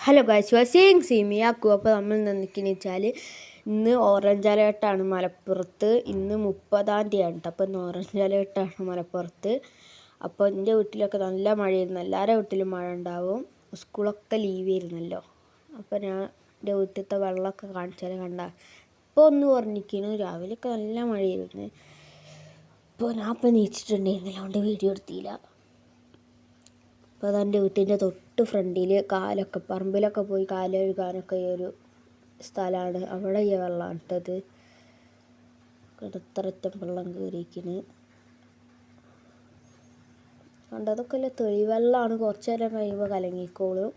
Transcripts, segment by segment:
Hello guys, Waseem സീമിയാക്കു. അപ്പോൾ നമ്മൾ നിൽക്കുന്നത് വെച്ചാൽ ഇന്ന് ഓറഞ്ച് അലേർട്ടാണ് മലപ്പുറത്ത്. ഇന്ന് 30-ാം തീയതിയാണ് കേട്ടോ. അപ്പോൾ ഇന്ന് ഓറഞ്ച് അലേർട്ടാണ് മലപ്പുറത്ത്. അപ്പോൾ എൻ്റെ വീട്ടിലൊക്കെ നല്ല മഴയായിരുന്നു. എല്ലാവരുടെ വീട്ടിലും മഴ ഉണ്ടാവും. സ്കൂളൊക്കെ ലീവ് ആയിരുന്നല്ലോ. അപ്പോൾ ഞാൻ എൻ്റെ വീട്ടിലത്തെ വെള്ളമൊക്കെ കാണിച്ചാൽ കണ്ട ഇപ്പോൾ ഒന്ന് കുറഞ്ഞിരിക്കുന്നു. രാവിലെയൊക്കെ നല്ല മഴയായിരുന്നു. ഇപ്പോൾ ഞാൻ നീച്ചിട്ടുണ്ടായിരുന്നില്ല, അതുകൊണ്ട് വീഡിയോ എടുത്തില്ല. അപ്പോൾ അതെൻ്റെ വീട്ടിൻ്റെ തൊട്ട് ഫ്രണ്ടിൽ കാലൊക്കെ പറമ്പിലൊക്കെ പോയി കാല് കഴുകാനൊക്കെ ഈ ഒരു സ്ഥലമാണ്. അവിടെ ഈ വെള്ളമാണ് ഇട്ടത്. ഇടത്തരറ്റം വെള്ളം കയറിയിരിക്കുന്നു. കണ്ടതൊക്കെ അല്ലേ തെളിവെള്ളമാണ്. കുറച്ച് നേരം കഴിയുമ്പോൾ കലങ്ങിക്കോളും.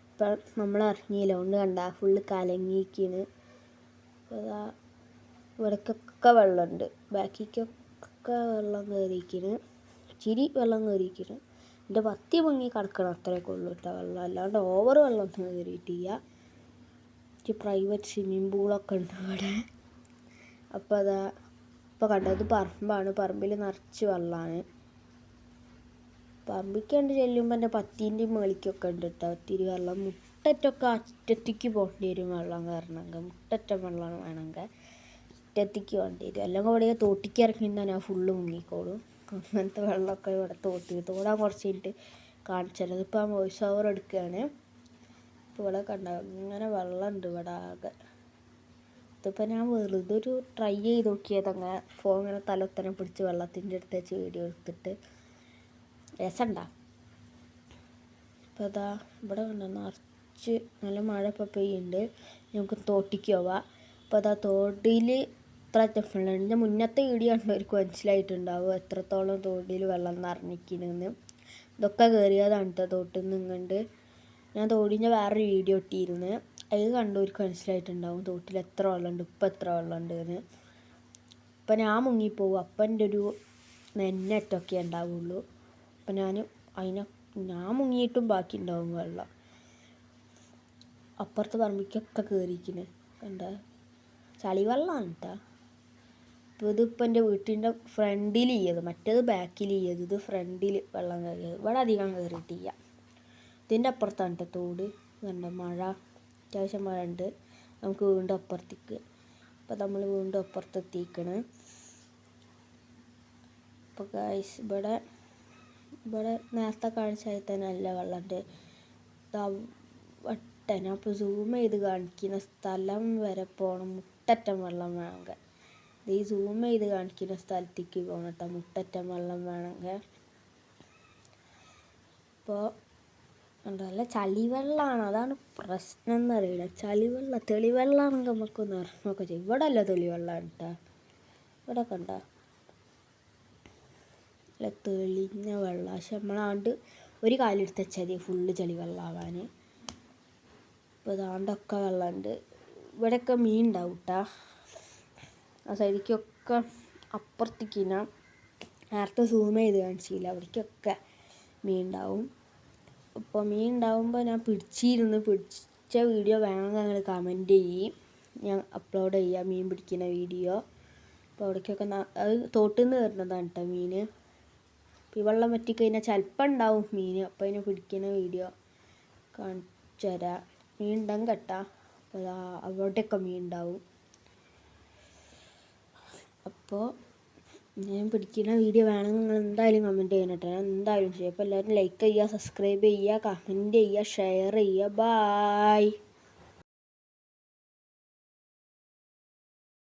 ഇപ്പം നമ്മൾ ഇറങ്ങിയില്ല, കൊണ്ട് കണ്ട ഫുള്ള് കലങ്ങിയിരിക്കുന്നു. അപ്പോൾ അതാ ഇവിടേക്കൊക്കെ വെള്ളമുണ്ട്. ബാക്കിക്കൊക്കെ വെള്ളം കയറിയിരിക്കുന്നു. ഇച്ചിരി വെള്ളം കയറിയിരിക്കുന്നു. എൻ്റെ പത്തി പൊങ്ങി കിടക്കണം, അത്രയൊക്കെ ഉള്ളൂ കേട്ടോ വെള്ളം. അല്ലാണ്ട് ഓവർ വെള്ളമൊന്നും കയറിയിട്ടില്ല. പ്രൈവറ്റ് സ്വിമ്മിങ് പൂളൊക്കെ ഉണ്ട് അവിടെ. അപ്പോൾ അതാ ഇപ്പോൾ കണ്ടത് പറമ്പാണ്. പറമ്പിൽ നിറച്ച് വെള്ളമാണ്. പറമ്പിക്കണ്ട് ചെല്ലുമ്പോൾ എൻ്റെ പത്തീൻ്റെ മേളിക്കൊക്കെ ഉണ്ട് കേട്ടോ ഒത്തിരി വെള്ളം. മുട്ടറ്റൊക്കെ അറ്റത്തേക്ക് പോകേണ്ടി വരും വെള്ളം കയറണമെങ്കിൽ. മുട്ടറ്റം വെള്ളം വേണമെങ്കിൽ അറ്റത്തേക്ക് പോകേണ്ടി വരും. അല്ലെങ്കിൽ ഇവിടെ തോട്ടിക്ക് ഇറങ്ങി ഞാൻ ഫുള്ള് മുങ്ങിക്കോളും. അങ്ങനത്തെ വെള്ളമൊക്കെ ഇവിടെ തോടാൻ കുറച്ച് കഴിഞ്ഞിട്ട് കാണിച്ചത്. ഇതിപ്പോൾ ആ വോയിസ് ഓവർ എടുക്കുകയാണ്. ഇപ്പോൾ ഇവിടെ കണ്ട ഇങ്ങനെ വെള്ളമുണ്ട് ഇവിടെ ആകെ. ഇതിപ്പോൾ ഞാൻ വെറുതെ ഒരു ട്രൈ ചെയ്ത് നോക്കിയത്. അങ്ങനെ ഫോൺ ഇങ്ങനെ തലൊത്തനെ പിടിച്ച് വെള്ളത്തിൻ്റെ അടുത്ത് വെച്ച് വീഡിയോ എടുത്തിട്ട് രസമുണ്ടാ. ഇപ്പോൾ ഇതാ ഇവിടെ കണ്ട നിറച്ച് നല്ല മഴ ഇപ്പോൾ പെയ്യുന്നുണ്ട്. നമുക്ക് തോട്ടിക്ക് പോവാം. അപ്പോൾ അതാ തോട്ടിൽ ഇത്ര സ്റ്റെപ്പുണ്ട്. എൻ്റെ മുന്നത്തെ വീഡിയോ കണ്ടവർക്ക് മനസ്സിലായിട്ടുണ്ടാവും എത്രത്തോളം തോട്ടിൽ വെള്ളം നിറഞ്ഞിരിക്കണമെന്ന്. ഇതൊക്കെ കയറിയതാണ് കേട്ടോ തോട്ടിൽ നിന്ന് ഇങ്ങോട്ട്. ഞാൻ തോടിൻ്റെ വേറൊരു വീഡിയോ ഇട്ടിരുന്നു. അത് കണ്ടവർക്ക് മനസ്സിലായിട്ടുണ്ടാവും തോട്ടിൽ എത്ര വെള്ളമുണ്ട്, ഇപ്പം എത്ര വെള്ളമുണ്ട് എന്ന്. ഇപ്പം ഞാൻ മുങ്ങിപ്പോവും. അപ്പം എൻ്റെ ഒരു നെന്നറ്റൊക്കെ ഉണ്ടാവുള്ളൂ. അപ്പം ഞാൻ മുങ്ങിയിട്ടും ബാക്കി ഉണ്ടാവും വെള്ളം. അപ്പുറത്ത് പറമ്പിക്കൊക്കെ കയറിയിരിക്കുന്നു. കണ്ട ചളിവെള്ളമാണ് കേട്ടോ. അപ്പോൾ ഇതിപ്പോൾ എൻ്റെ വീട്ടിൻ്റെ ഫ്രണ്ടിൽ ചെയ്യത്, മറ്റേത് ബാക്കിൽ ചെയ്ത്, ഇത് ഫ്രണ്ടിൽ വെള്ളം കയറിയത്. ഇവിടെ അധികം കയറിയിട്ടില്ല. ഇതിൻ്റെ അപ്പുറത്താണ് കേട്ടോ തോട്. കണ്ട മഴ, അത്യാവശ്യം മഴ ഉണ്ട്. നമുക്ക് വീണ്ടും അപ്പുറത്തേക്ക്. അപ്പോൾ നമ്മൾ വീണ്ടും അപ്പുറത്തെത്തിക്കണം. അപ്പോൾ ഗൈസ് ഇവിടെ നേരത്തെ കാണിച്ചാൽ തന്നെ നല്ല വെള്ളമുണ്ട്. വട്ടന അപ്പോൾ സൂം ചെയ്ത് കാണിക്കുന്ന സ്ഥലം വരെ പോകണം. മുട്ടറ്റം വെള്ളം വേണമെങ്കിൽ ഈ സൂം ചെയ്ത് കാണിക്കുന്ന സ്ഥലത്തേക്ക് പോകണം കേട്ടോ. മുട്ടറ്റം വെള്ളം വേണമെങ്കിൽ. അപ്പോൾ നല്ല ചളിവെള്ളമാണ്, അതാണ് പ്രശ്നം എന്നറിയില്ല. തെളിവെള്ളമാണെങ്കിൽ നമുക്കൊന്ന് ഇറങ്ങുകയൊക്കെ ചെയ്യും. ഇവിടെ അല്ല തെളിവെള്ളമാണ് കേട്ടോ. ഇവിടെ കണ്ട നല്ല തെളിഞ്ഞ വെള്ളം. പക്ഷെ നമ്മളാണ്ട് ഒരു കാലെടുത്ത് വെച്ചാൽ മതി ഫുള്ള് ചളിവെള്ളമാവാൻ. ഇപ്പോൾ ഇതാണ്ടൊക്കെ വെള്ളമുണ്ട്. ഇവിടെയൊക്കെ മീൻ ഉണ്ടാവും കേട്ടോ. ആ സൈഡിലേക്കൊക്കെ അപ്പുറത്തേക്ക് ഞാൻ നേരത്തെ സൂം ചെയ്ത് കാണിച്ചില്ല, അവിടേക്കൊക്കെ മീൻ ഉണ്ടാവും. അപ്പോൾ മീൻ ഉണ്ടാവുമ്പോൾ ഞാൻ പിടിച്ച വീഡിയോ വേണമെങ്കിൽ നിങ്ങൾ കമൻറ്റ് ചെയ്യും, ഞാൻ അപ്ലോഡ് ചെയ്യാം മീൻ പിടിക്കുന്ന വീഡിയോ. അപ്പോൾ അവിടേക്കൊക്കെ അത് തോട്ടിൽ നിന്ന് വരുന്നതാണ് കേട്ടോ മീൻ. ഇപ്പോൾ ഈ വെള്ളം വറ്റിക്കഴിഞ്ഞാൽ ചിലപ്പോൾ ഉണ്ടാവും മീൻ. അപ്പോൾ അതിനെ പിടിക്കുന്ന വീഡിയോ കാണിച്ചു തരാം. മീൻ ഉണ്ടെങ്കിൽ കേട്ടാ. അപ്പോൾ അവിടെയൊക്കെ മീൻ ഉണ്ടാവും. അപ്പോൾ ഞാൻ പിടിക്കുന്ന വീഡിയോ വേണമെങ്കിൽ നിങ്ങൾ എന്തായാലും കമൻറ്റ് ചെയ്യണം കേട്ടോ. ഞാൻ എന്തായാലും ചെയ്യും. അപ്പോൾ എല്ലാവരും ലൈക്ക് ചെയ്യുക, സബ്സ്ക്രൈബ് ചെയ്യുക, കമൻറ്റ് ചെയ്യുക, ഷെയർ ചെയ്യുക. ബായ്.